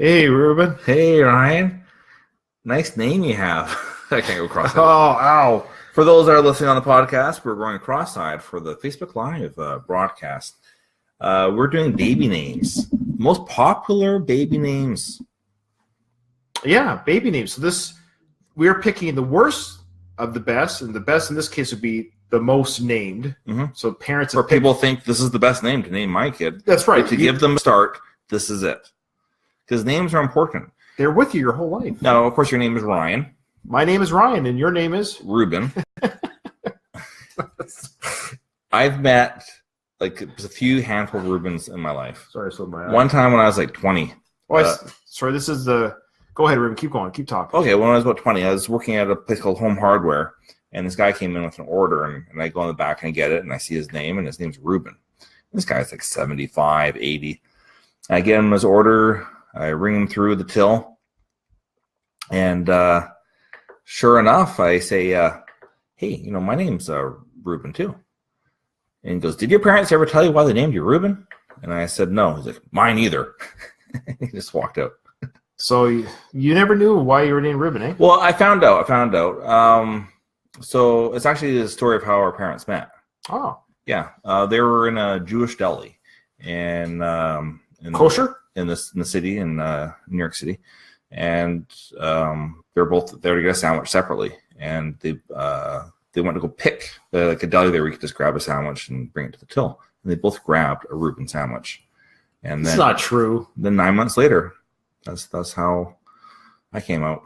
Hey, Ruben. Hey, Ryan. Nice name you have. I can't go cross-eyed. Oh, ow. For those that are listening on the podcast, we're going cross-eyed for the Facebook Live broadcast. We're doing baby names. Most popular baby names. Yeah, baby names. So we're picking the worst of the best, and the best in this case would be the most named. Mm-hmm. So parents... Or people think this is the best name to name my kid. That's right. But to give them a start, this is it. Because names are important. They're with you your whole life. Now, of course, your name is Ryan. My name is Ryan, and your name is? Ruben. I've met a few handful of Rubens in my life. Sorry, I slid my eye. One time when I was like 20. Sorry, this is the... Go ahead, Ruben. Keep going. Keep talking. Okay, when I was about 20, I was working at a place called Home Hardware, and this guy came in with an order, and I go in the back and I get it, and I see his name, and his name's Ruben. This guy's like 75, 80. I get him his order. I ring him through the till, and sure enough, I say, hey, my name's Ruben too. And he goes, did your parents ever tell you why they named you Ruben? And I said, no. He's like, mine either. He just walked out. So you never knew why you were named Ruben, eh? Well, I found out. So it's actually the story of how our parents met. Oh. Yeah. They were in a Jewish deli. And kosher? In the city, in New York City, and they're both there to get a sandwich separately, and they went to go pick like a deli there where you could just grab a sandwich and bring it to the till, and they both grabbed a Reuben sandwich. And then, it's not true. Then 9 months later, that's how I came out.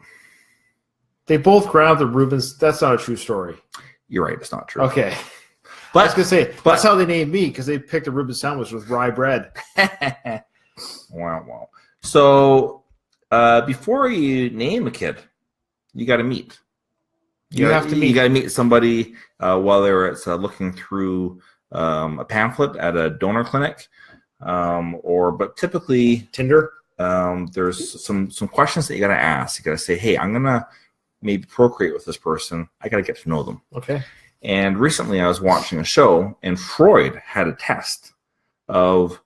They both grabbed the Reubens. That's not a true story. You're right, it's not true. Okay. But I was gonna say that's how they named me, because they picked a Reuben sandwich with rye bread. Wow. So before you name a kid, you got to meet. You got to meet somebody while they're looking through a pamphlet at a donor clinic, but typically Tinder. There's some questions that you got to ask. You got to say, hey, I'm gonna maybe procreate with this person. I got to get to know them. Okay. And recently, I was watching a show, and Freud had a test of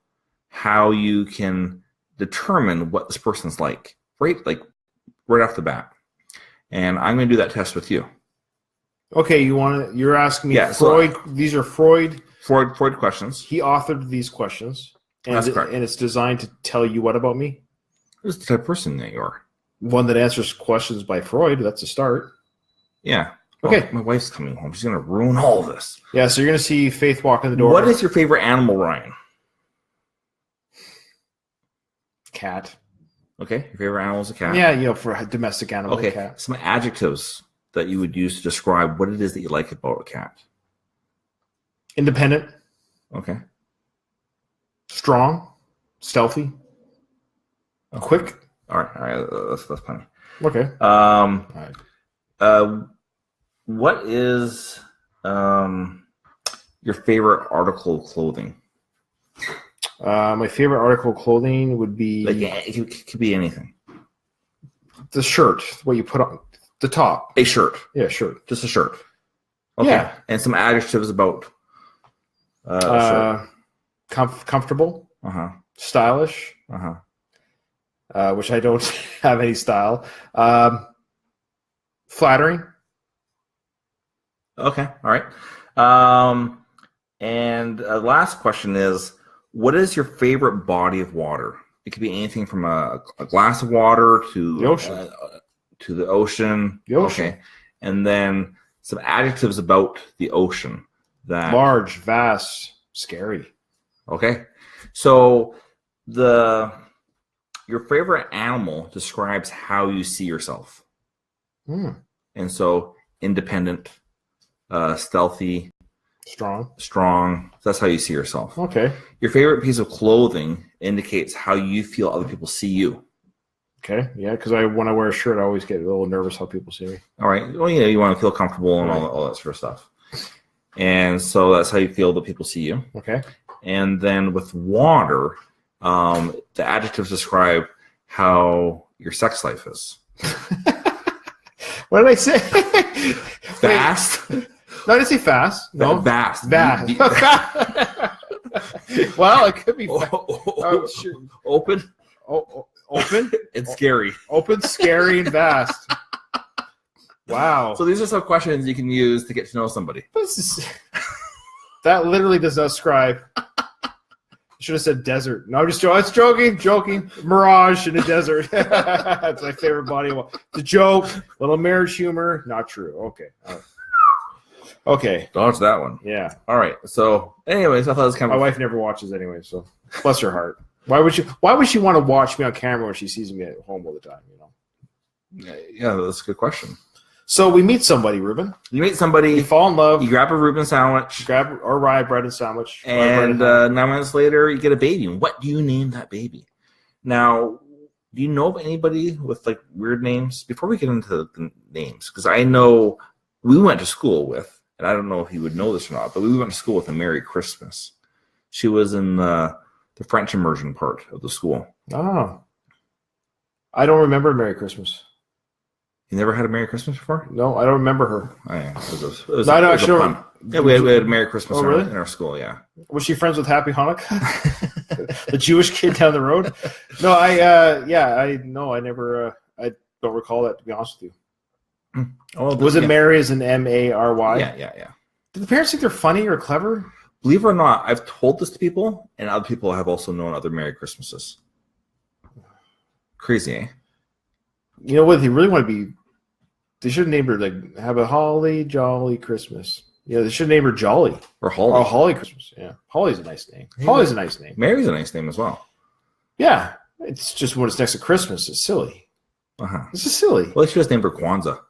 how you can determine what this person's like, right off the bat. And I'm going to do that test with you. Okay, you're asking me, yeah, Freud. These are Freud questions. He authored these questions, and that's correct. And it's designed to tell you what about me? Who's the type of person that you are? One that answers questions by Freud. That's a start. Yeah. Okay. Well, my wife's coming home. She's going to ruin all of this. Yeah, so you're going to see Faith walk in the door. What is your favorite animal, Ryan? Cat. Okay, your favorite animal is a cat. Yeah, for a domestic animal, okay. A cat. Some adjectives that you would use to describe what it is that you like about a cat. Independent. Okay. Strong. Stealthy. Okay. Quick. All right. That's plenty. Okay. All right. What is your favorite article of clothing? My favorite article of clothing would be... it could be anything. The shirt, what you put on the top. A shirt. Yeah, shirt. Just a shirt. Okay. Yeah. And some adjectives about comfortable. Uh-huh. Stylish. Uh-huh. Which I don't have any style. Flattering. Okay. All right. And last question is, what is your favorite body of water? It could be anything from a glass of water to the ocean. The ocean. Okay. And then some adjectives about the ocean. Large, vast, scary. Okay. So your favorite animal describes how you see yourself. And so independent, stealthy, strong. That's how you see yourself. Okay. Your favorite piece of clothing indicates how you feel other people see you. Okay. Yeah, because when I wear a shirt, I always get a little nervous how people see me. All right. Well, you want to feel comfortable and all that sort of stuff. And so that's how you feel that people see you. Okay. And then with water, the adjectives describe how your sex life is. What did I say? Fast. No, I didn't say fast. No, vast. Well, it could be fast. Open. Open? It's scary. Open, scary, and vast. Wow. So these are some questions you can use to get to know somebody. That literally does not describe. Should have said desert. No, I'm just joking. It's joking. Mirage in a desert. That's my favorite body. It's a joke. Little marriage humor. Not true. Okay. All right. Okay. Dodge that one. Yeah. All right. So, anyways, I thought it was kind of. My wife never watches anyway, so bless her heart. Why would she want to watch me on camera when she sees me at home all the time? Yeah, that's a good question. So we meet somebody, Ruben. You meet somebody. You fall in love. You grab a Reuben sandwich. Or rye bread and sandwich. And 9 months later, you get a baby. What do you name that baby? Now, do you know of anybody with like weird names? Before we get into the names, because I know we went to school with, and I don't know if you would know this or not, but we went to school with a Merry Christmas. She was in the French immersion part of the school. Oh. I don't remember Merry Christmas. You never had a Merry Christmas before? No, I don't remember her. Oh, yeah. It was a pun. Yeah, we had a Merry Christmas in our school, yeah. Was she friends with Happy Hanukkah? The Jewish kid down the road? No, I never, I don't recall that, to be honest with you. Oh, was it Mary as an M-A-R-Y? Yeah. Did the parents think they're funny or clever? Believe it or not, I've told this to people, and other people have also known other Merry Christmases. Crazy, eh? You know what? They really want to be. They should have named her like "Have a Holly Jolly Christmas." Yeah, they should have named her Jolly or Holly. Oh, Holly Christmas. Yeah, Holly's a nice name. Holly's a nice name. Mary's a nice name as well. Yeah, it's just when it's next to Christmas, it's silly. This is silly. Well, they should have named her Kwanzaa.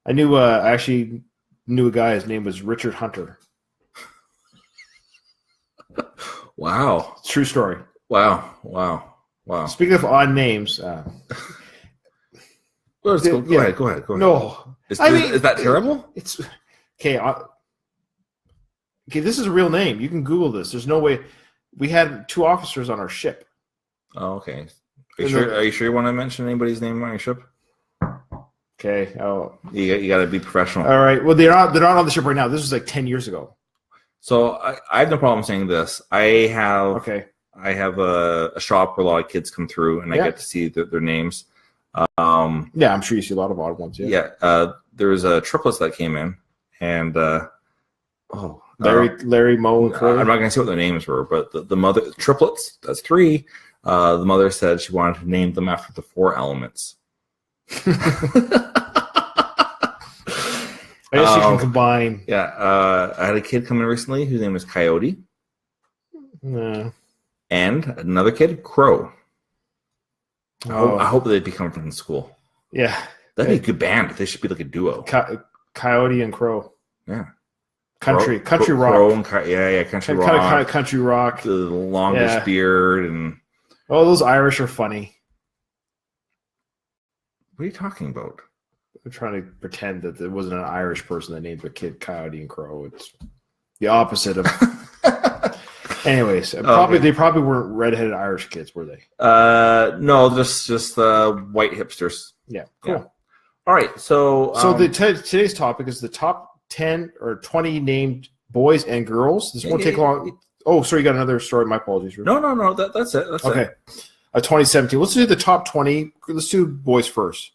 I actually knew a guy. His name was Richard Hunter. Wow. True story. Wow. Speaking of odd names. Go ahead. No. Is that terrible? It's okay. Okay, this is a real name. You can Google this. There's no way. We had 2 officers on our ship. Oh, okay. Are you sure you want to mention anybody's name on your ship? Okay. Oh, you got to be professional. All right. Well, they're not on the ship right now. This was like 10 years ago. So I have no problem saying this. I have a shop where a lot of kids come through, and I get to see their names. Yeah, I'm sure you see a lot of odd ones. Yeah. There was a triplets that came in, and Larry, Mo, and Curly. I'm not going to say what their names were, but the mother triplets. That's 3. The mother said she wanted to name them after the 4 elements. I guess you can combine. Yeah, I had a kid come in recently whose name was Coyote. No. And another kid, Crow. Oh. I hope they become from school. Yeah. That'd be a good band. They should be like a duo. Coyote and Crow. Yeah. Country rock. Country rock. Kind of country rock. The longest beard and. Oh, those Irish are funny. What are you talking about? I'm trying to pretend that there wasn't an Irish person that named a kid Coyote and Crow. It's the opposite of. Anyways, they probably weren't redheaded Irish kids, were they? No, just white hipsters. Yeah, cool. Yeah. All right, so today's topic is the top 10 or 20 named boys and girls. This won't take long. Oh, sorry, you got another story. My apologies. No, that's it. Okay. 2017. Let's do the top 20. Let's do boys first.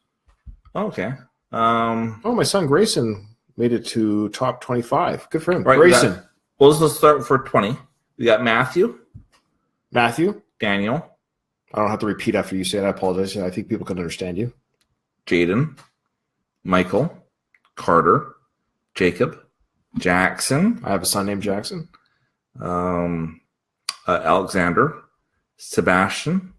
Okay. My son Grayson made it to top 25. Good for him. Right, Grayson. Let's start for 20. We got Matthew. Daniel. I don't have to repeat after you say it. I apologize. I think people can understand you. Jaden. Michael. Carter. Jacob. Jackson. I have a son named Jackson. Alexander. Sebastian.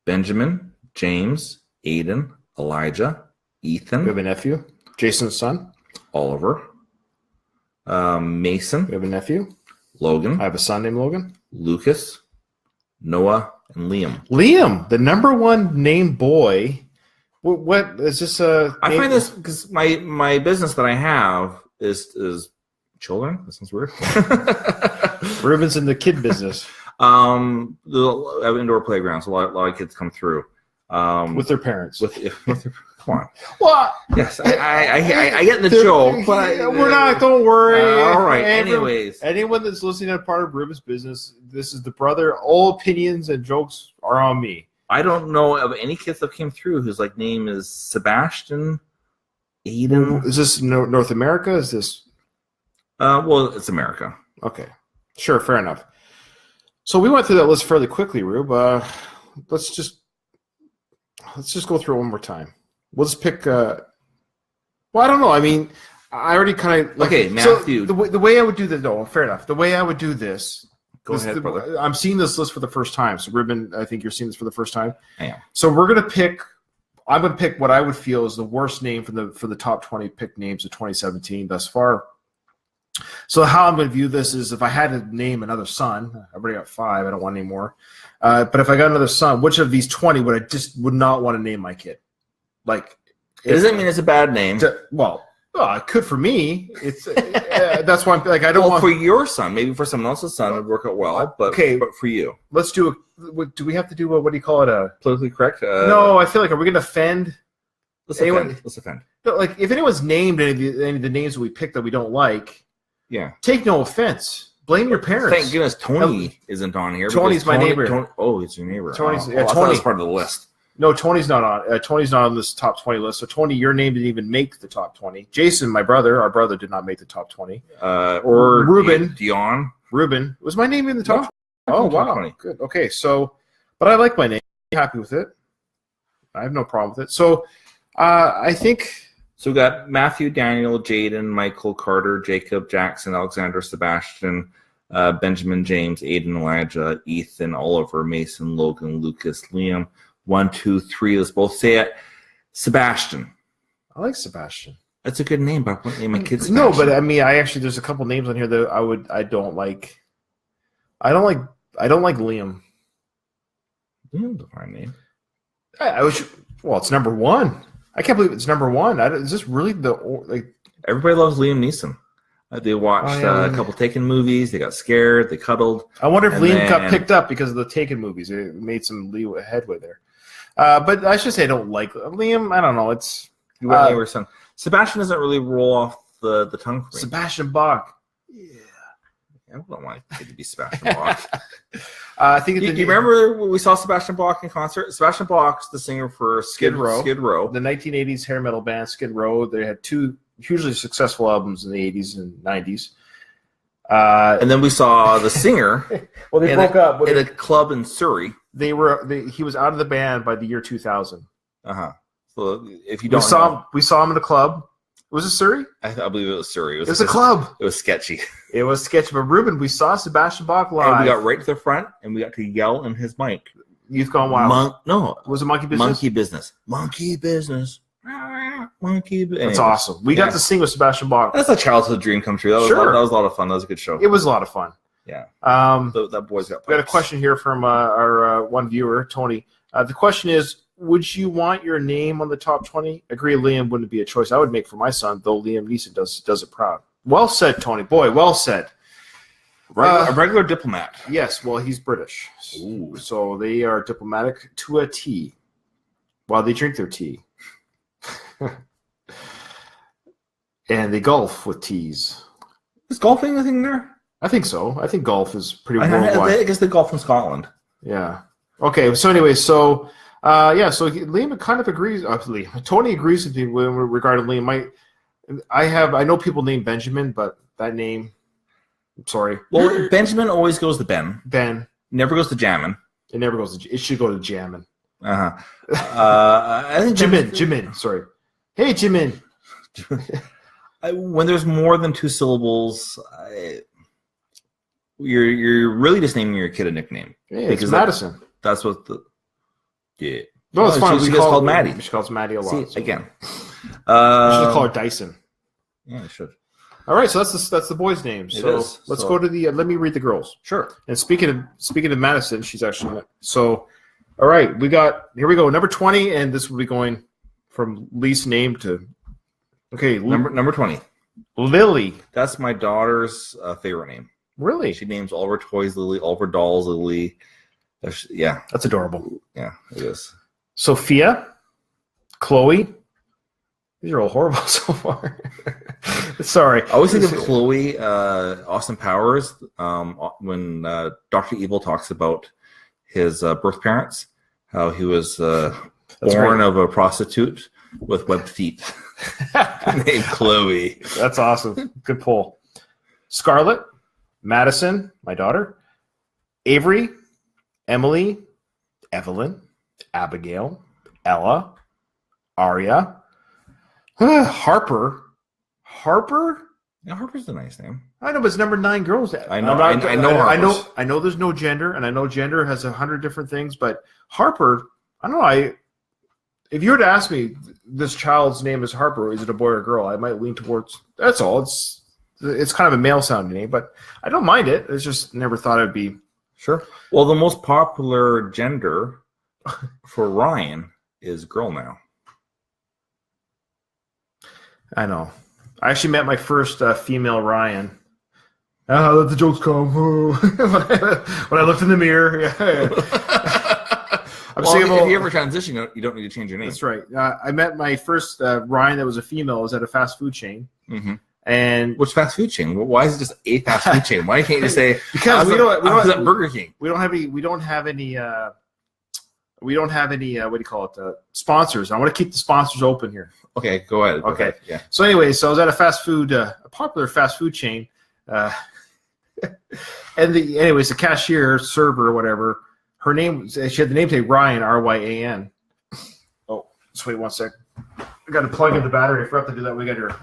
Benjamin. James. Aiden. Elijah. Ethan. We have a nephew. Jason's son. Oliver. Mason. We have a nephew. Logan. I have a son named Logan. Lucas. Noah. And Liam. Liam, the number 1 named boy. What is this? I find this because my business that I have is children. That sounds weird. Ruben's in the kid business. I have indoor playgrounds. A lot of kids come through with their parents. With their, come on. What? Yes, I get the joke, but we're not. Don't worry. All right. Anyways, anyone that's listening to part of Ruben's business, this is the brother. All opinions and jokes are on me. I don't know of any kids that came through whose like name is Sebastian, Aiden. Is this North America? Is this? Well, it's America. Okay, sure, fair enough. So we went through that list fairly quickly, Rube. Let's just go through it one more time. We'll just pick. Well, I don't know. I mean, I already kind of okay, Matthew. So the way I would do this, no, fair enough. The way I would do this. Go ahead, brother. I'm seeing this list for the first time. So, Ruben, I think you're seeing this for the first time. I am. So we're gonna pick. I'm gonna pick what I would feel is the worst name for the top 20 picked names of 2017 thus far. So how I'm gonna view this is if I had to name another son, I've already got 5. I don't want any more. But if I got another son, which of these 20 would not want to name my kid? Like, it doesn't mean it's a bad name. Well, it could for me. It's that's why I'm like I don't want for your son. Maybe for someone else's son it would work out well. But okay, but for you, let's do. Do we have to do what do you call it? A politically correct? No, I feel like are we going to offend? Let's offend. Like if anyone's named any of the names that we picked that we don't like, take no offense. Blame your parents. Thank goodness Tony isn't on here. Tony's my neighbor. He's your neighbor. Tony's Tony's part of the list. No, Tony's not on. Tony's not on this top 20 list. So Tony, your name didn't even make the top 20. Jason, our brother did not make the top 20. Or Ruben, Ruben was my name in the top? No, 20? Oh wow, 20. Good. Okay, so, but I like my name. I'm happy with it. I have no problem with it. So, I think. So we got Matthew, Daniel, Jaden, Michael, Carter, Jacob, Jackson, Alexander, Sebastian, Benjamin, James, Aiden, Elijah, Ethan, Oliver, Mason, Logan, Lucas, Liam. 1, 2, 3. Let's both say it. Sebastian. I like Sebastian. That's a good name, but I wouldn't name my kid Sebastian. No, but I mean, there's a couple names on here that I don't like. I don't like Liam. Liam's a fine name. Well, it's number 1. I can't believe it's number 1. Is this really Everybody loves Liam Neeson. They watched a couple Taken movies. They got scared. They cuddled. I wonder if Liam got picked up because of the Taken movies. It made some headway there. But I should say I don't like Liam. I don't know. It's you want your son. Sebastian doesn't really roll off the tongue for me. Sebastian Bach. Yeah. I don't want my kid to be Sebastian Bach. I think. Do you remember when we saw Sebastian Bach in concert? Sebastian Bach's the singer for Skid Row. The 1980s hair metal band Skid Row. They had 2 hugely successful albums in the 80s and 90s. And then we saw the singer well, they broke up in a club in Surrey. He was out of the band by the year 2000. So if you don't we saw him in a club. Was it Surrey? I believe it was Surrey. It was a club. It was sketchy. It was sketchy. But Ruben, we saw Sebastian Bach live. And we got right to the front, and we got to yell in his mic. Youth Gone Wild. Was it Monkey Business? Monkey Business. Monkey Business. Monkey Business. That's awesome. We got to sing with Sebastian Bach. That's a childhood dream come true. That was a lot of fun. That was a good show. It was a lot of fun. Yeah. That boy's got pipes. We got a question here from our one viewer, Tony. The question is, would you want your name on the top 20? Agree, Liam wouldn't be a choice I would make for my son, though Liam Neeson does it proud. Well said, Tony. Boy, well said. A regular diplomat. Yes, well, he's British. Ooh. So they are diplomatic to a T while they drink their tea. And they golf with teas. Is golfing a thing there? I think so. I think golf is pretty worldwide. I guess they golf in Scotland. Yeah. Okay, so anyway, so Liam kind of agrees. Tony agrees with me regarding Liam. I know people named Benjamin, but that name, I'm sorry. Well, Benjamin always goes to Ben. Ben. Never goes to Jammin. It never goes to. It should go to Jammin. I think Jimin. Sorry. Hey, Jimin. When there's more than 2 syllables, you're really just naming your kid a nickname. Yeah, because Madison. That's what the. Yeah. No, it's fine. She gets called Maddie. She calls Maddie a lot. See, again. You should call her Dyson. Yeah, I should. All right, so that's the boys' names. So let's go to the. Let me read the girls. Sure. And speaking of Madison, she's actually so. All right, here we go. Number 20, and this will be going from least name to. Okay, number 20. Lily. That's my daughter's favorite name. Really? She names all of her toys Lily, all of her dolls Lily. Yeah. That's adorable. Yeah, it is. Sophia, Chloe. These are all horrible so far. Sorry. I always think of Chloe, Austin Powers, when Dr. Evil talks about his birth parents, how he was That's born great. of a prostitute with webbed feet named Chloe. That's awesome. Good pull. Scarlett, Madison, my daughter, Avery, Emily, Evelyn, Abigail, Ella, Aria, Harper. Harper? Yeah, Harper's a nice name. I know, but it's number 9 girls. I know. I know. I know. There's no gender, and I know gender has 100 different things. But Harper, I don't know. If you were to ask me, this child's name is Harper. Is it a boy or a girl? I might lean towards. That's all. It's kind of a male sounding name, but I don't mind it. It's just never thought it'd be. Sure. Well, the most popular gender for Ryan is girl now. I know. I actually met my first female Ryan. Let the jokes come. When I looked in the mirror. Yeah. If you ever transition, you don't need to change your name. That's right. I met my first Ryan that was a female. It was at a fast food chain. Mm-hmm. And which fast food chain? Why is it just a fast food chain? Why can't you just say because we don't have Burger King? We don't have any. What do you call it? Sponsors. I want to keep the sponsors open here. Okay, go ahead. Okay. Ahead. Yeah. So anyway, I was at a popular fast food chain, and the cashier, server, or whatever. Her name. She had the name tag Ryan, Ryan. Oh, just wait 1 sec. I got to plug in the battery. I forgot to do that. We got here.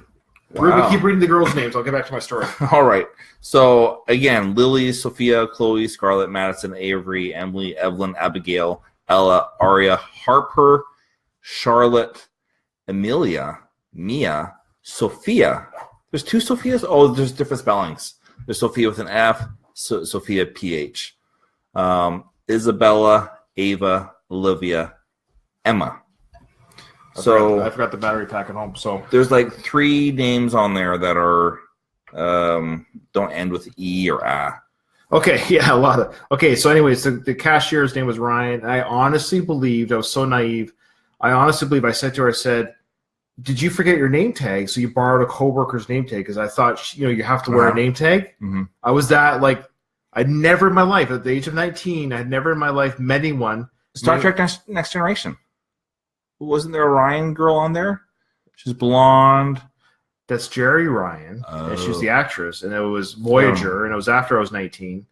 Wow. Ruben, keep reading the girls' names. I'll get back to my story. All right. So again, Lily, Sophia, Chloe, Scarlett, Madison, Avery, Emily, Evelyn, Abigail, Ella, Aria, Harper, Charlotte, Amelia, Mia, Sophia. There's 2 Sophias? Oh, there's different spellings. There's Sophia with an F, Sophia PH. Isabella, Ava, Olivia, Emma. I forgot the battery pack at home. So there's like 3 names on there that are don't end with E or A. Okay, yeah, a lot of. Okay, so anyways, the cashier's name was Ryan. I honestly believed, I was so naive. I said to her, I said, "Did you forget your name tag? So you borrowed a coworker's name tag?" Because I thought, you have to wear a name tag. Mm-hmm. I was that like, I'd never in my life, at the age of 19, I had never in my life met anyone. Star Trek Next Generation. Wasn't there a Ryan girl on there? She's blonde. That's Jerry Ryan, and she was the actress, and it was Voyager, and it was after I was 19.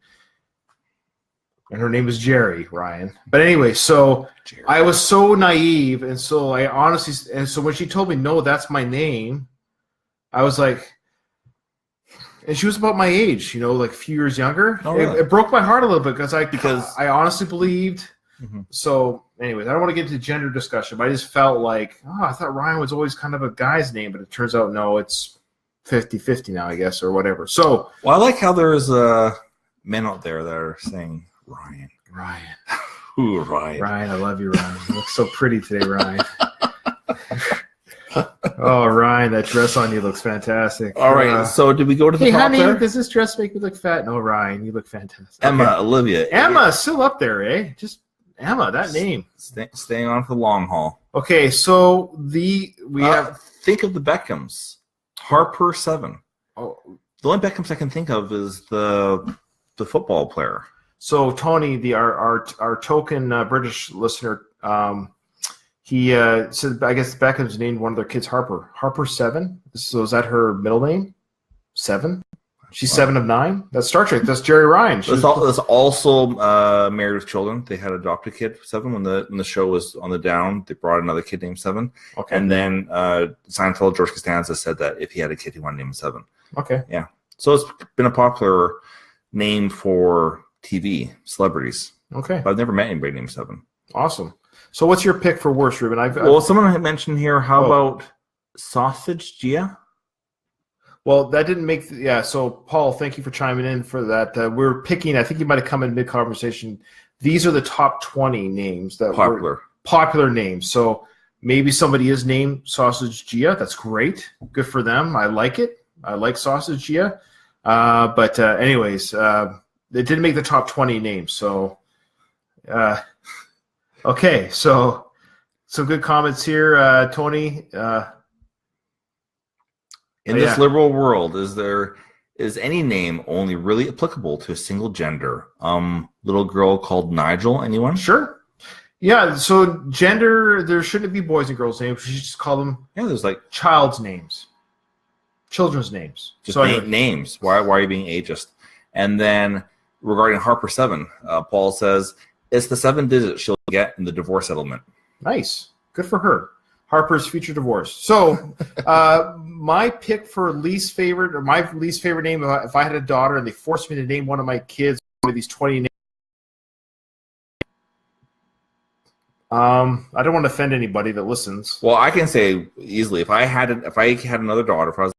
And her name was Jerry Ryan. But anyway, so Jerry. I was so naive, and so so when she told me, no, that's my name, I was like, and she was about my age, like a few years younger. Oh, really? It broke my heart a little bit because I honestly believed. Mm-hmm. So anyways, I don't want to get into gender discussion, but I just felt like, I thought Ryan was always kind of a guy's name, but it turns out, no, it's 50-50 now, I guess, or whatever. So, well, I like how there's men out there that are saying Ryan. Ooh, Ryan. Ryan, I love you, Ryan. You look so pretty today, Ryan. Oh, Ryan, that dress on you looks fantastic. All right, so did we go to the top honey, there? Does this dress make me look fat? No, Ryan, you look fantastic. Emma, okay. Olivia. Emma's still up there, eh? Just Emma, that name. Staying on for the long haul. Okay, so we have... Think of the Beckhams. Harper 7. Oh, the only Beckhams I can think of is the football player. So Tony, our token British listener, he said, I guess Beckham's named one of their kids Harper. Harper 7. So is that her middle name? 7. She's 7 of 9. That's Star Trek. That's Jerry Ryan. That's also Married with Children. They had adopted a kid 7 when the show was on the down. They brought another kid named 7. Okay. And then Seinfeld, George Costanza said that if he had a kid, he wanted to name him 7. Okay. Yeah. So it's been a popular name for TV celebrities. Okay. But I've never met anybody named 7. Awesome. So what's your pick for worst, Ruben? Well, someone had mentioned here, how about Sausage Gia? Well, that didn't make... so, Paul, thank you for chiming in for that. We're picking... I think you might have come in mid-conversation. These are the top 20 names that were popular names. So maybe somebody is named Sausage Gia. That's great. Good for them. I like it. I like Sausage Gia. But anyways, it didn't make the top 20 names. So, okay. So, some good comments here. Tony... In this liberal world, is any name only really applicable to a single gender? Little girl called Nigel, anyone? Sure. Yeah, so gender, there shouldn't be boys and girls' names. We should just call them Yeah, there's like child's names. Children's names. just So anyway, names. Why are you being ageist? And then regarding Harper 7, Paul says it's the 7 digits she'll get in the divorce settlement. nice. Good for her. Harper's future divorce. So my pick for least favorite, or my least favorite name, if I had a daughter and they forced me to name one of my kids one of these 20 names, I don't want to offend anybody that listens. Well, I can say easily if I had another daughter, if I was